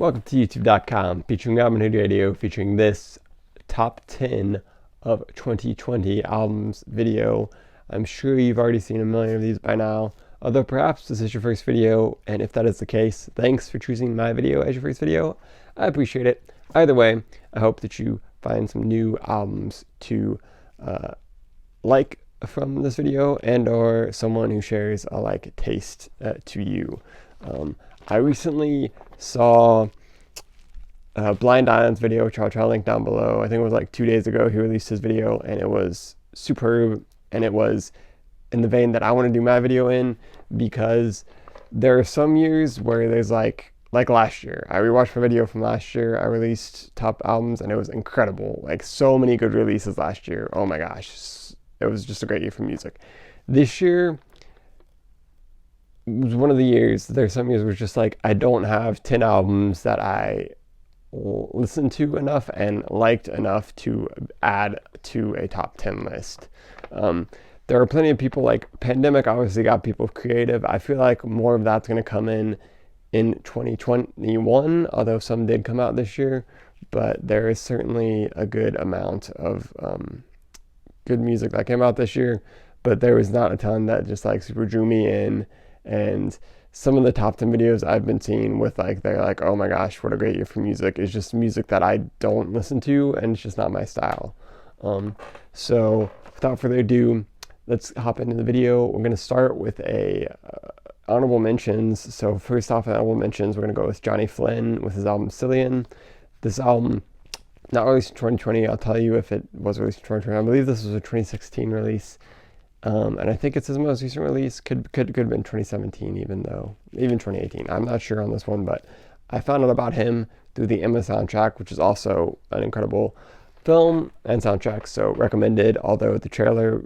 Welcome to YouTube.com, featuring album radio, featuring this top 10 of 2020 albums video. I'm sure you've already seen a million of these by now, although perhaps this is your first video, and if that is the case, thanks for choosing my video as your first video. I appreciate it. Either way, I hope that you find some new albums to like from this video, and or someone who shares a like taste to you. I recently saw Blind Island's video, which I'll try to link down below. I think it was like 2 days ago he released his video, and it was superb, and it was in the vein that I want to do my video in, because there are some years where there's like last year. I rewatched my video from last year. I released top albums, and it was incredible. Like, so many good releases last year. Oh my gosh. It was just a great year for music. This year was one of the years, there's some years where it's just like, I don't have 10 albums that I listened to enough and liked enough to add to a top 10 list. There are plenty of people, like pandemic obviously got people creative. I feel like more of that's going to come in 2021, although some did come out this year, but there is certainly a good amount of good music that came out this year, but there was not a ton that just like super drew me in. And some of the top 10 videos I've been seeing with like, they're like, oh my gosh, what a great year for music, is just music that I don't listen to, and it's just not my style. So without further ado, let's hop into the video. We're going to start with a honorable mentions. So first off, in honorable mentions, we're going to go with Johnny Flynn with his album Cillian. This album, not released in 2020. I'll tell you if it was released in 2020. I believe this was a 2016 release. And I think it's his most recent release. Could have been 2017, even 2018. I'm not sure on this one, but I found out about him through the Emma soundtrack, which is also an incredible film and soundtrack, so recommended. Although the trailer,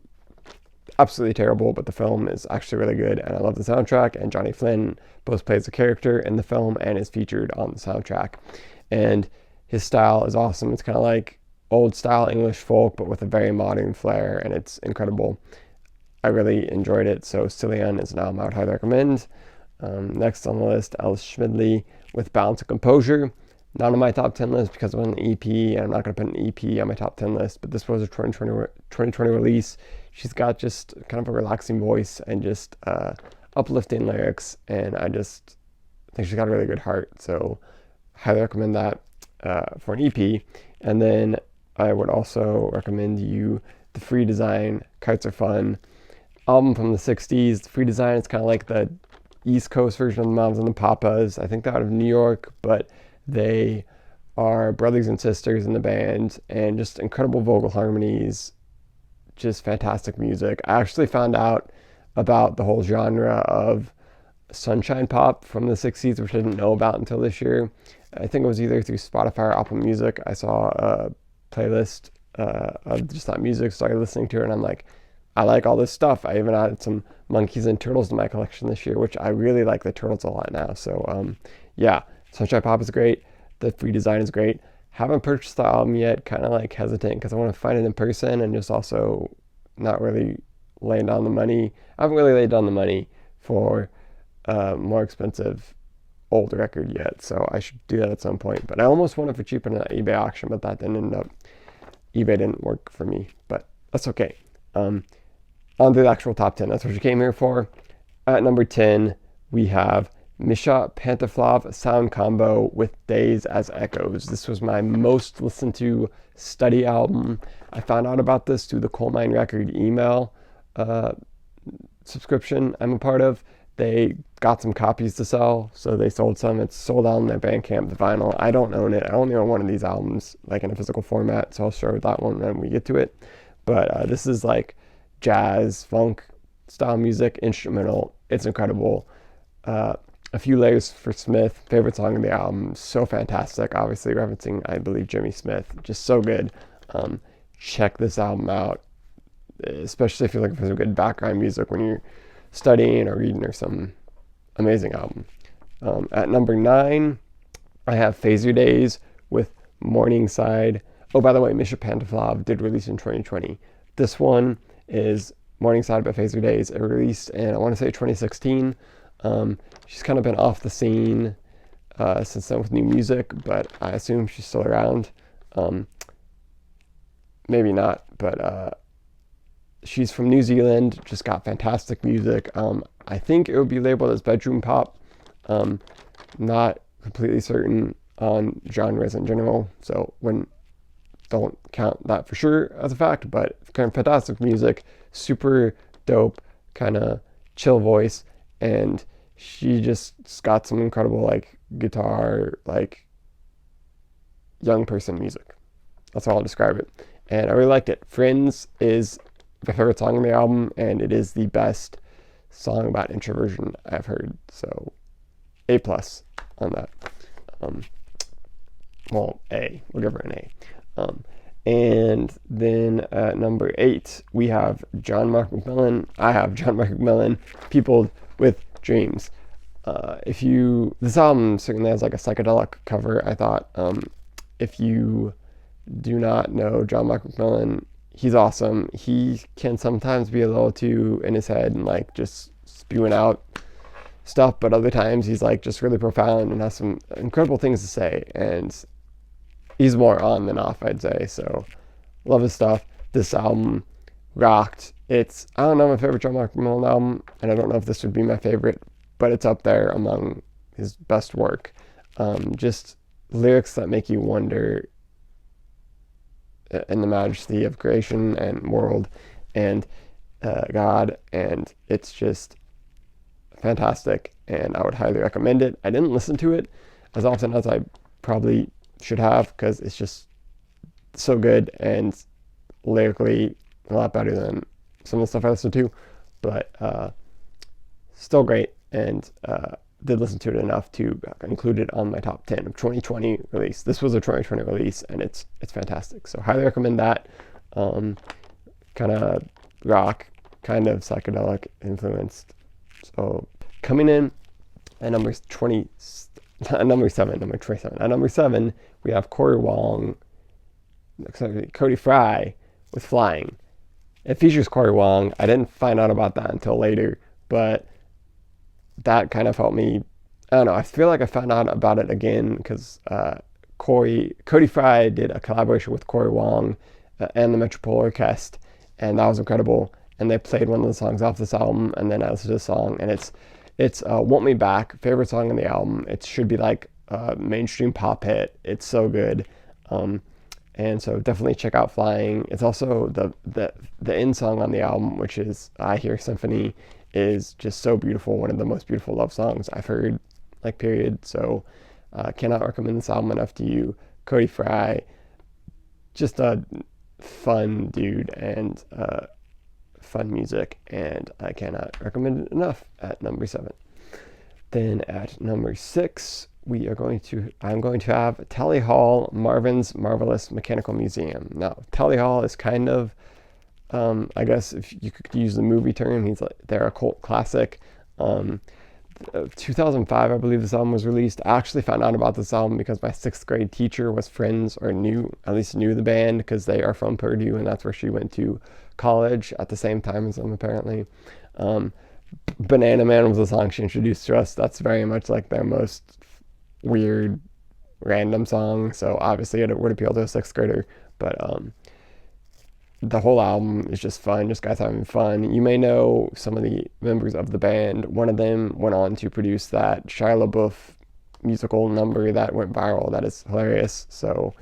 absolutely terrible, but the film is actually really good, and I love the soundtrack. And Johnny Flynn both plays a character in the film and is featured on the soundtrack. And his style is awesome. It's kind of like old style English folk, but with a very modern flair, and it's incredible. I really enjoyed it. So Cillian is an album I would highly recommend. Next on the list, Alice Schmidley with Balance and Composure. Not on my top 10 list because it was an EP, and I'm not going to put an EP on my top 10 list, but this was a 2020 release. She's got just kind of a relaxing voice and just uplifting lyrics, and I just think she's got a really good heart. So highly recommend that for an EP. And then I would also recommend you the Free Design, Kites Are Fun album from the 60s. The Free Design is kind of like the East Coast version of the Mamas and the Papas. I think they're out of New York, but they are brothers and sisters in the band, and just incredible vocal harmonies, just fantastic music. I actually found out about the whole genre of sunshine pop from the 60s, which I didn't know about until this year. I think it was either through Spotify or Apple Music. I saw a playlist of just that music, started listening to it, and I'm like, I like all this stuff. I even added some Monkeys and Turtles to my collection this year, which I really like the Turtles a lot now. So yeah, Sunshine Pop is great. The Free Design is great. Haven't purchased the album yet, kind of like hesitant because I want to find it in person, and just also not really laying down the money. I haven't really laid down the money for more expensive old record yet, so I should do that at some point. But I almost won it for cheap in an eBay auction, but that didn't end up. eBay didn't work for me, but that's okay. On to the actual top 10. That's what you came here for. At number 10, we have Misha Pantoflov Sound Combo with Days as Echoes. This was my most listened to study album. I found out about this through the Coal Mine Record email subscription I'm a part of. They got some copies to sell, so they sold some. It's sold out on their Bandcamp, the vinyl. I don't own it. I only own one of these albums, like in a physical format, so I'll show that one when we get to it. But this is like jazz, funk style music, instrumental. It's incredible. A Few Layers for Smith, favorite song of the album. So fantastic. Obviously referencing, I believe, Jimmy Smith. Just so good. Check this album out, especially if you're looking for some good background music when you're studying or reading or some amazing album. At number 9, I have Phaser Days with Morningside. Oh, by the way, Misha Pantoflov did release in 2020. This one is Morningside by Phaser Days. It released in, I want to say, 2016. She's kind of been off the scene since then with new music, but I assume she's still around. Maybe not, but she's from New Zealand, just got fantastic music. I think it would be labeled as bedroom pop. Not completely certain on genres in general, so don't count that for sure as a fact, but kind of fantastic music, super dope, kind of chill voice, and she just got some incredible like guitar, like young person music. That's how I'll describe it. And I really liked it. Friends is my favorite song on the album, and it is the best song about introversion I've heard. So A+ on that. We'll give her an A. And then at number 8, we have John Mark McMillan. I have John Mark McMillan, Peopled with Dreams. This album certainly has like a psychedelic cover, I thought. If you do not know John Mark McMillan, he's awesome. He can sometimes be a little too in his head and like just spewing out stuff, but other times he's like just really profound and has some incredible things to say, and he's more on than off, I'd say. So love his stuff. This album rocked. I don't know, my favorite John Mark McMillan album, and I don't know if this would be my favorite, but it's up there among his best work. Just lyrics that make you wonder in the majesty of creation and world and God, and it's just fantastic, and I would highly recommend it. I didn't listen to it as often as I probably should have, because it's just so good and lyrically a lot better than some of the stuff I listen to, but still great, and did listen to it enough to include it on my top 10 of 2020 release. This was a 2020 release, and it's fantastic, so highly recommend that. Kind of rock, kind of psychedelic influenced. So coming in at number 27. At number 7, we have Cody Fry with Flying. It features Corey Wong. I didn't find out about that until later, but that kind of helped me. I don't know. I feel like I found out about it again because Cody Fry did a collaboration with Corey Wong and the Metropole Orchestra, and that was incredible. And they played one of the songs off this album, and then I listened to the song, and it's Want Me Back, favorite song on the album. It should be like a mainstream pop hit. It's so good. And so definitely check out Flying. It's also the end song on the album, which is I Hear Symphony, is just so beautiful. One of the most beautiful love songs I've heard, like, period. So cannot recommend this album enough to you. Cody Fry, just a fun dude and fun music, and I cannot recommend it enough at number 7. Then at number 6, I'm going to have Tally Hall, Marvin's Marvelous Mechanical Museum. Now, Tally Hall is kind of, I guess if you could use the movie term, they're a cult classic. 2005, I believe this album was released. I actually found out about this album because my 6th grade teacher was friends, or knew the band, because they are from Purdue, and that's where she went to college at the same time as them, apparently. Banana Man was the song she introduced to us. That's very much like their most weird, random song, so obviously it would appeal to a 6th grader, but the whole album is just fun, just guys having fun. You may know some of the members of the band. One of them went on to produce that Shia LaBeouf musical number that went viral. That is hilarious. So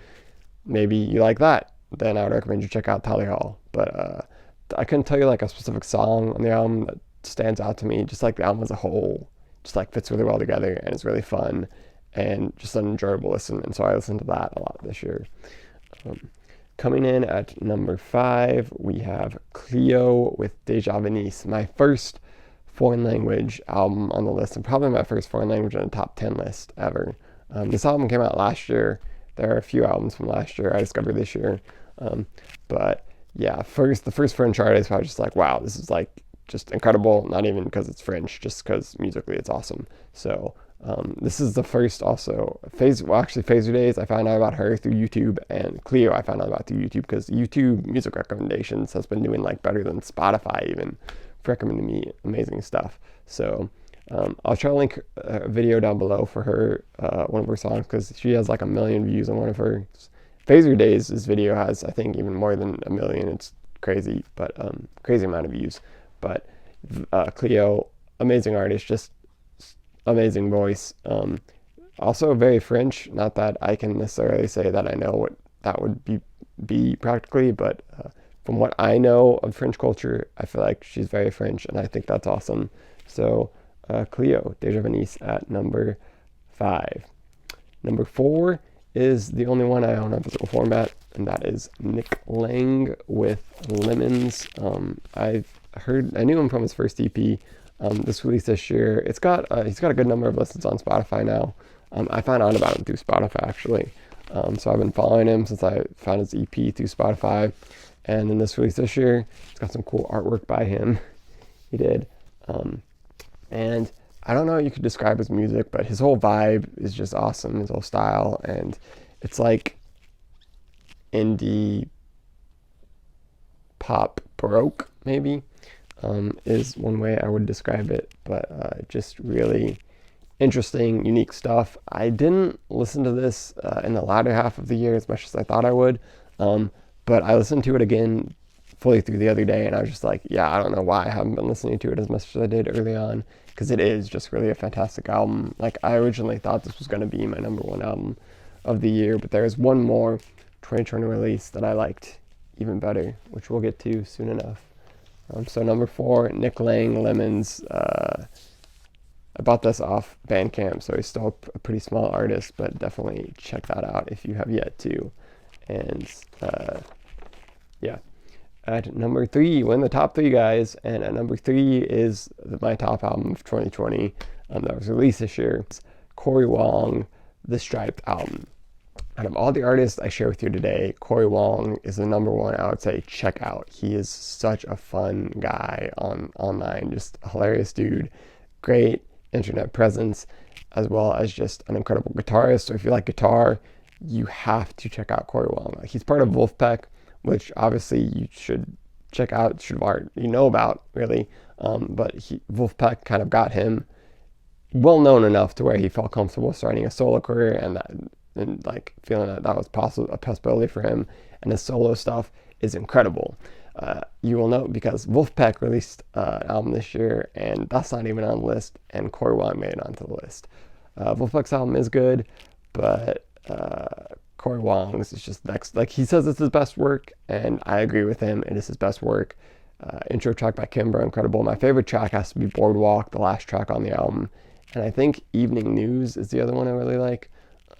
maybe you like that. Then I would recommend you check out Tally Hall. But I couldn't tell you like a specific song on the album that stands out to me. Just like the album as a whole, just like fits really well together and it's really fun and just an enjoyable listen. And so I listened to that a lot this year. Coming in at number 5, we have Cleo with Deja Vu, my first foreign language album on the list, and probably my first foreign language on a top 10 list ever. This album came out last year. There are a few albums from last year I discovered this year. But yeah, the first French artist, I was just like, wow, this is like just incredible. Not even because it's French, just because musically it's awesome. So this is the first also Phaser Days I found out about her through YouTube, and Cleo I found out about through YouTube because YouTube music recommendations has been doing like better than Spotify even for recommending me amazing stuff. So I'll try to link a video down below for her, one of her songs, because she has like 1 million views on one of her. Phaser Days, this video has, I think, even more than 1 million. It's crazy, but crazy amount of views. But Cleo, amazing artist, just amazing voice. Also very French. Not that I can necessarily say that I know what that would be practically, but from what I know of French culture, I feel like she's very French, and I think that's awesome. So Cleo Deja Vu at number 5. Number 4 is the only one I own on physical format, and that is Nick Lang with Lemons. I knew him from his first EP. This release this year. He's got a good number of listens on Spotify now. I found out about him through Spotify actually. So I've been following him since I found his EP through Spotify. And then this release this year, it's got some cool artwork by him. He did. And I don't know how you could describe his music, but his whole vibe is just awesome, his whole style. And it's like indie pop baroque, maybe, is one way I would describe it. But just really interesting, unique stuff. I didn't listen to this in the latter half of the year as much as I thought I would. But I listened to it again fully through the other day, and I was just like, yeah, I don't know why I haven't been listening to it as much as I did early on, because it is just really a fantastic album. Like, I originally thought this was going to be my number 1 album of the year, but there's one more 2020 release that I liked even better, which we'll get to soon enough. So number 4, Nick Lang, Lemons. I bought this off Bandcamp, so he's still a pretty small artist, but definitely check that out if you have yet to. And yeah. At number 3, we're in the top 3, guys. And at number 3 is my top album of 2020 that was released this year. It's Corey Wong, The Striped album. Out of all the artists I share with you today, Corey Wong is the number 1 I would say check out. He is such a fun guy online, just a hilarious dude, great internet presence, as well as just an incredible guitarist. So if you like guitar, you have to check out Corey Wong. He's part of Wolfpack, which obviously you should check out, you know about, really. But Wolfpack kind of got him well known enough to where he felt comfortable starting a solo career, and like feeling that was a possibility for him. And his solo stuff is incredible. You will know because Wolfpack released an album this year, and that's not even on the list, and Corey Wong made it onto the list. Wolfpack's album is good, but Corey Wong's is just next. Like, he says it's his best work, and I agree with him. It is his best work. Intro track by Kimber, incredible. My favorite track has to be Boardwalk, the last track on the album. And I think Evening News is the other one I really like.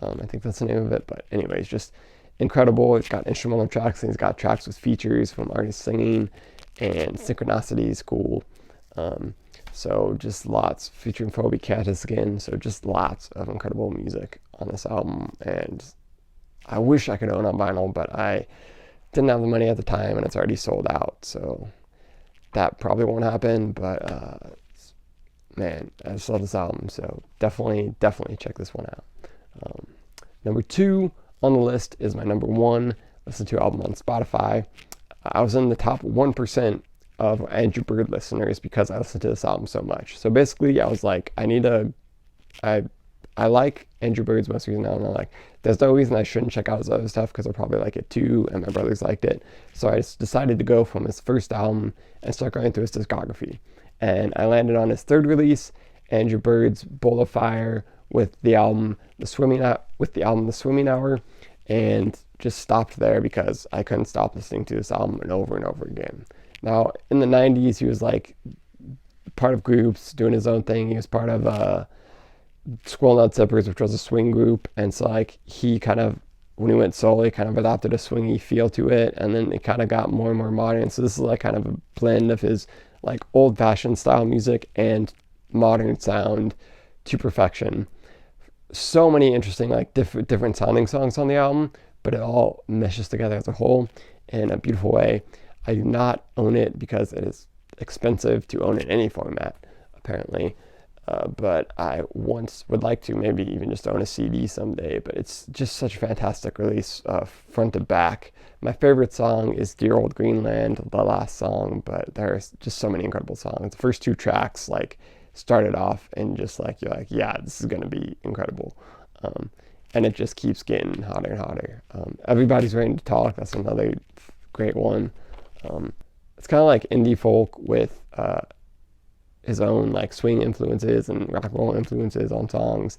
I think that's the name of it. But anyways, just incredible. It's got instrumental tracks, and it's got tracks with features from artists singing, and Synchronicity is cool. So just lots, featuring Phoebe Catus again. So just lots of incredible music on this album. And I wish I could own on vinyl, but I didn't have the money at the time, and it's already sold out. So that probably won't happen, but man, I just love this album. So definitely check this one out. Number 2 on the list is my number 1 listen to album on Spotify. I was in the top 1% of Andrew Bird listeners because I listened to this album so much. So basically, I was like, I like Andrew Bird's most recent album. I'm like, there's no reason I shouldn't check out his other stuff because I probably like it too, and my brothers liked it. So I just decided to go from his first album and start going through his discography. And I landed on his 3rd release, Andrew Bird's Bowl of Fire, with the album The Swimming Hour, and just stopped there because I couldn't stop listening to this album over and over again. Now, in the 90s, he was like part of groups, doing his own thing. He was part of Squirrel Nut Zippers, which was a swing group, and so like he kind of, when he went solo, he kind of adopted a swingy feel to it, and then it kind of got more and more modern. So this is like kind of a blend of his like old-fashioned style music and modern sound to perfection. So many interesting like different sounding songs on the album, but it all meshes together as a whole in a beautiful way. I do not own it because it is expensive to own in any format, apparently. But I once would like to maybe even just own a CD someday. But it's just such a fantastic release, front to back. My favorite song is Dear Old Greenland, the last song, but there's just so many incredible songs. The first 2 tracks, like, started off and just like, you're like, yeah, this is going to be incredible. And it just keeps getting hotter and hotter. Everybody's Waiting to Talk. That's another great one. It's kind of like indie folk with his own like swing influences and rock and roll influences on songs.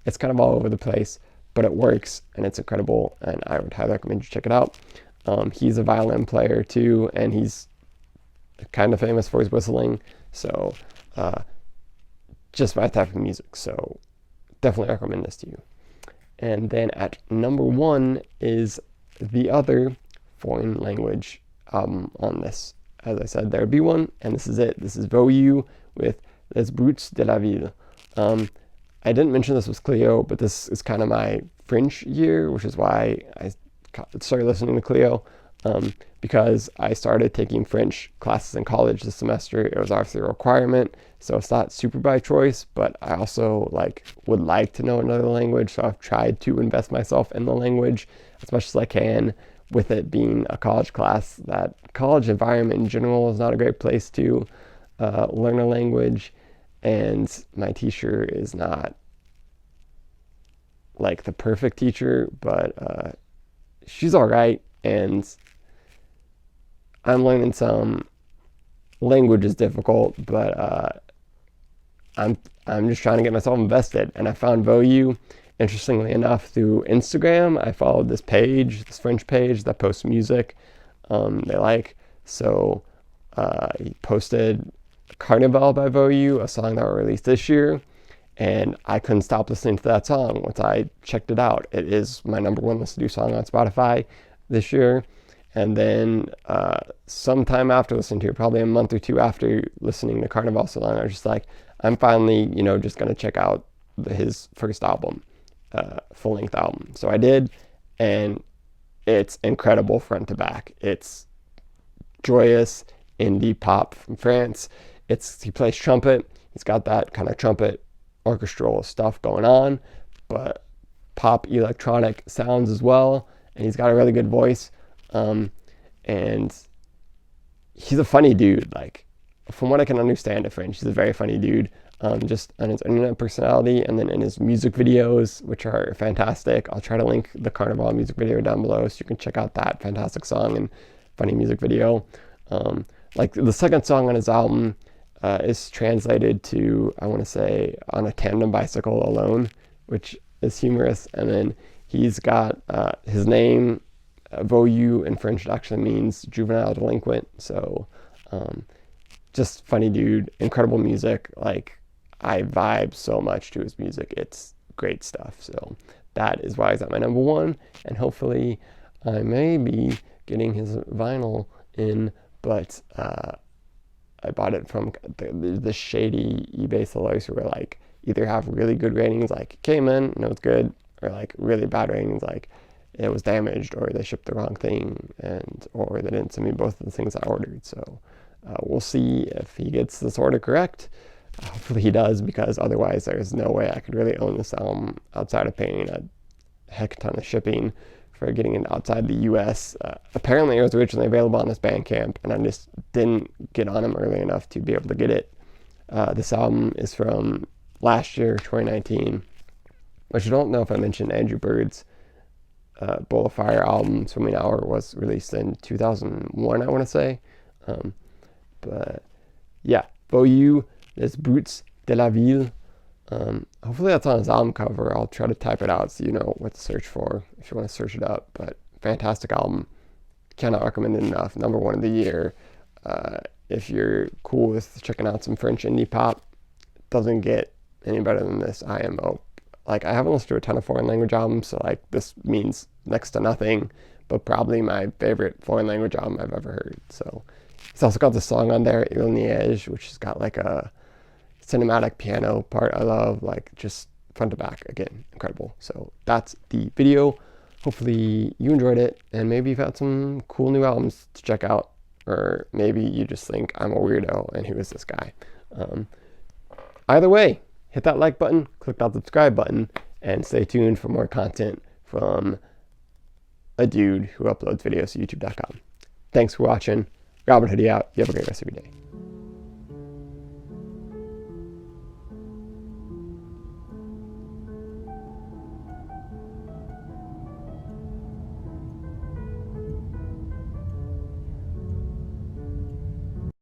It's kind of all over the place, but it works and it's incredible, and I would highly recommend you check it out. He's a violin player too, and he's kind of famous for his whistling, so just my type of music, so definitely recommend this to you. And then at number 1 is the other foreign language album on this. As I said, there would be one, and this is it. This is Voyu with Les Brutes de la Ville. I didn't mention this with Cleo, but this is kind of my French year, which is why I started listening to Cleo, because I started taking French classes in college this semester. It was obviously a requirement, so it's not super by choice, but I also would like to know another language, so I've tried to invest myself in the language as much as I can, with it being a college class. That college environment in general is not a great place to learn a language, and my teacher is not like the perfect teacher, but she's all right, and I'm learning some. Language is difficult, but I'm just trying to get myself invested, and I found Voyu, interestingly enough, through Instagram. I followed this page, this French page that posts music they like. So he posted Carnival by Voyu, a song that was released this year, and I couldn't stop listening to that song once I checked it out. It is my number 1 listened to song on Spotify this year. And then sometime after listening to it, probably a month or 2 after listening to Carnival song, I was just like, I'm finally, just going to check out his first album, full-length album. So I did, and it's incredible front to back. It's joyous indie pop from France. He plays trumpet. He's got that kind of trumpet orchestral stuff going on, but pop electronic sounds as well. And he's got a really good voice. And he's a funny dude. Like, from what I can understand of French, he's a very funny dude. Just on his internet personality, and then in his music videos, which are fantastic. I'll try to link the Carnival music video down below so you can check out that fantastic song and funny music video. Like the second song on his album is translated to, I want to say, On a Tandem Bicycle Alone, which is humorous. And then he's got his name, Voyu in French, actually means juvenile delinquent. So just funny dude, incredible music. Like, I vibe so much to his music. It's great stuff. So that is why he's at my number 1. And hopefully I may be getting his vinyl in, but I bought it from the shady eBay sellers who are either have really good ratings, came in, no, it's good, or really bad ratings, it was damaged, or they shipped the wrong thing, or they didn't send me both of the things I ordered. So we'll see if he gets this order correct. Hopefully he does, because otherwise there's no way I could really own this album outside of paying a heck ton of shipping for getting it outside the US. Apparently it was originally available on this Bandcamp, and I just didn't get on them early enough to be able to get it. This album is from last year, 2019, which I don't know if I mentioned. Andrew Bird's Bowl of Fire album, Swimming Hour, was released in 2001, I want to say. But yeah, Voyu, Les Brutes de la Ville. Hopefully that's on his album cover. I'll try to type it out so you know what to search for if you want to search it up. But fantastic album. Cannot recommend it enough. Number 1 of the year. If you're cool with checking out some French indie pop, doesn't get any better than this. I haven't listened to a ton of foreign language albums, so this means next to nothing, but probably my favorite foreign language album I've ever heard. So he's also got the song on there, Il Neige, which has got a cinematic piano part I love, just front to back. Again, incredible. So that's the video. Hopefully you enjoyed it, and maybe you've had some cool new albums to check out, or maybe you just think I'm a weirdo and who is this guy. Either way, hit that like button, click that subscribe button, and stay tuned for more content from a dude who uploads videos to youtube.com. Thanks for watching. Robert Hoodie out. You have a great rest of your day.